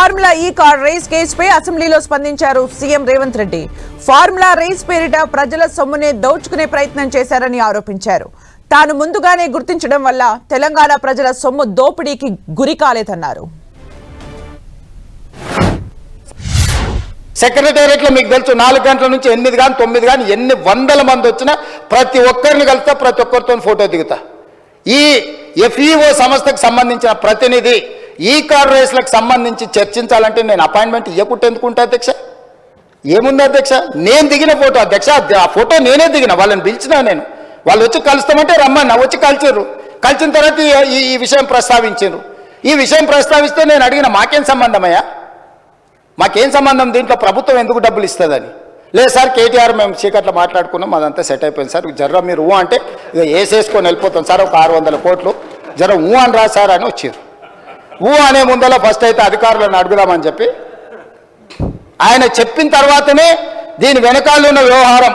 Formula ఈ car race కేసుపై అసెంబ్లీలో స్పందించారు CM Revanth Reddy. Formula race పేరిట ప్రజల సొమ్మునే దోచుకునే ప్రయత్నం చేశారని ఆరోపించారు. తాను ముందుగానే గుర్తించడం వల్ల తెలంగాణ ప్రజల సొమ్ము దోపిడీకి గురి కాలేదన్నారు. సెక్రటేరియట్లో మీకు తెలుసు 4 గంటల నుంచి 8 కానీ 9 కానీ ఎన్ని వందల మంది వచ్చినా ప్రతి ఒక్కరిని కలిస్తే ప్రతి ఒక్కరితో ఫోటో దిగుతా. ఈ ఎఫ్ఈఓ సంస్థకు సంబంధించిన ప్రతినిధి ఈ కార్ రేస్లకు సంబంధించి చర్చించాలంటే నేను అపాయింట్మెంట్ ఇవ్వకుంటే ఎందుకుంటా అధ్యక్ష? ఏముంది అధ్యక్ష? నేను దిగిన ఫోటో అధ్యక్ష, ఆ ఫోటో నేనే దిగిన. వాళ్ళని పిలిచినా నేను, వాళ్ళు వచ్చి కలుస్తామంటే రమ్మన్నా, వచ్చి కలిసిర్రు. కలిసిన తర్వాత ఈ విషయం ప్రస్తావించారు. ఈ విషయం ప్రస్తావిస్తే నేను అడిగిన మాకేం సంబంధమయ్యా, మాకేం సంబంధం, దీంట్లో ప్రభుత్వం ఎందుకు డబ్బులు ఇస్తుందని. లేదు సార్, కేటీఆర్ మేము చీకట్లో మాట్లాడుకున్నాం, అదంతా సెట్ అయిపోయింది సార్, జర్ర మీరు అంటే ఇక వేసేసుకొని వెళ్ళిపోతాం సార్, ఒక 600 కోట్లు జర అని రా సార్ అని వచ్చారు. అనే ముందర ఫస్ట్ అయితే అధికారులను అడుగుదామని చెప్పి ఆయన చెప్పిన తర్వాతనే దీని వెనకాల ఉన్న వ్యవహారం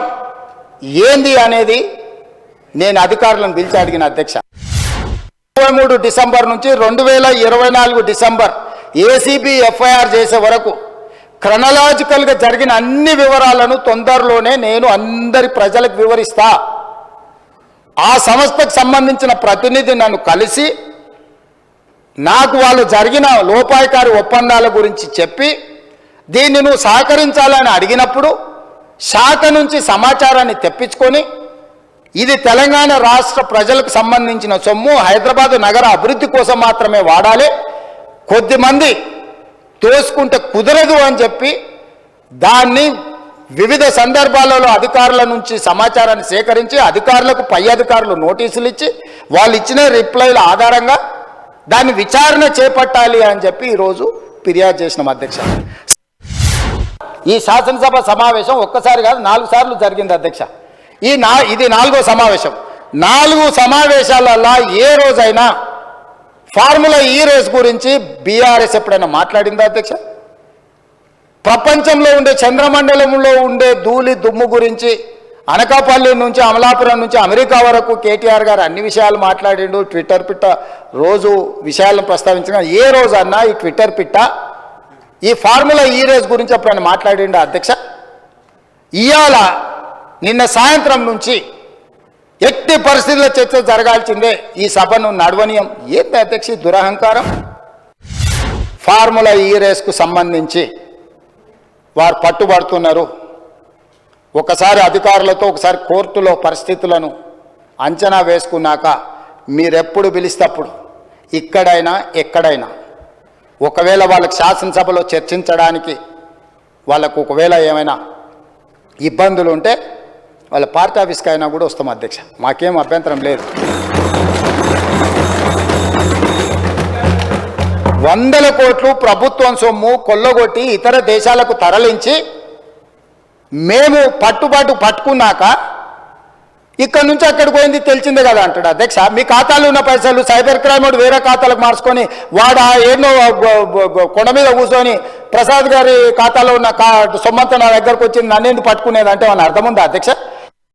ఏంది అనేది నేను అధికారులను పిలిచి అడిగిన అధ్యక్ష. 23 డిసెంబర్ నుంచి 2024 డిసెంబర్ ఏసీబీ ఎఫ్ఐఆర్ చేసే వరకు క్రొనాలజికల్గా జరిగిన అన్ని వివరాలను తొందరలోనే నేను అందరి ప్రజలకు వివరిస్తా. ఆ సంస్థకు సంబంధించిన ప్రతినిధి నన్ను కలిసి నాకు వాళ్ళు జరిగిన లోపాయకారి ఒప్పందాల గురించి చెప్పి దీన్ని నువ్వు సహకరించాలని అడిగినప్పుడు శాఖ నుంచి సమాచారాన్ని తెప్పించుకొని ఇది తెలంగాణ రాష్ట్ర ప్రజలకు సంబంధించిన సొమ్ము, హైదరాబాద్ నగర అభివృద్ధి కోసం మాత్రమే వాడాలి, కొద్దిమంది తోసుకుంటే కుదరదు అని చెప్పి దాన్ని వివిధ సందర్భాలలో అధికారుల నుంచి సమాచారాన్ని సేకరించి అధికారులకు పై అధికారులు నోటీసులు ఇచ్చి వాళ్ళు ఇచ్చిన రిప్లైల ఆధారంగా దాన్ని విచారణ చేపట్టాలి అని చెప్పి ఈరోజు ఫిర్యాదు చేసినాం అధ్యక్ష. ఈ శాసనసభ సమావేశం ఒక్కసారి కాదు 4 సార్లు జరిగింది అధ్యక్ష. ఇది 4వ సమావేశం. 4 సమావేశాలలో ఏ రోజైనా ఫార్ములా ఈ రేస్ గురించి బీఆర్ఎస్ ఎప్పుడైనా మాట్లాడిందా అధ్యక్ష? ప్రపంచంలో ఉండే చంద్రమండలంలో ఉండే ధూళి దుమ్ము గురించి అనకాపల్లి నుంచి అమలాపురం నుంచి అమెరికా వరకు కేటీఆర్ గారు అన్ని విషయాలు మాట్లాడిండు. ట్విట్టర్ పిట్ట రోజు విషయాలను ప్రస్తావించిన ఏ రోజన్నా ఈ ట్విట్టర్ పిట్ట ఈ ఫార్ములా ఈ రేస్ గురించి ఎప్పుడైనా మాట్లాడిండు అధ్యక్ష? ఇవాళ నిన్న సాయంత్రం నుంచి ఎట్టి పరిస్థితుల్లో చర్చ జరగాల్సిందే, ఈ సభను నడవనీయం. ఏంటి అధ్యక్ష దురహంకారం? ఫార్ములా ఈ రేస్కు సంబంధించి వారు పట్టుబడుతున్నారు. ఒకసారి అధికారులతో ఒకసారి కోర్టులో పరిస్థితులను అంచనా వేసుకున్నాక మీరెప్పుడు పిలిస్తప్పుడు ఇక్కడైనా ఎక్కడైనా ఒకవేళ వాళ్ళకి శాసనసభలో చర్చించడానికి వాళ్ళకు ఒకవేళ ఏమైనా ఇబ్బందులు ఉంటే వాళ్ళ పార్టీ ఆఫీస్కి అయినా కూడా వస్తాం అధ్యక్ష, మాకేం అభ్యంతరం లేదు. 100 కోట్లు ప్రభుత్వం సొమ్ము కొల్లగొట్టి ఇతర దేశాలకు తరలించి మేము పట్టుకున్నాక ఇక్కడ నుంచి అక్కడికి పోయింది తెలిసిందే కదా అంటాడు అధ్యక్ష. మీ ఖాతాలో ఉన్న పైసలు సైబర్ క్రైమ్ వేరే ఖాతాలకు మార్చుకొని వాడు ఎన్నో కొండ మీద కూర్చొని ప్రసాద్ గారి ఖాతాలో ఉన్న సొమ్మంతా నా దగ్గరకు వచ్చింది, నన్నేందుకు పట్టుకునేది అంటే మన అర్థం ఉందా అధ్యక్ష?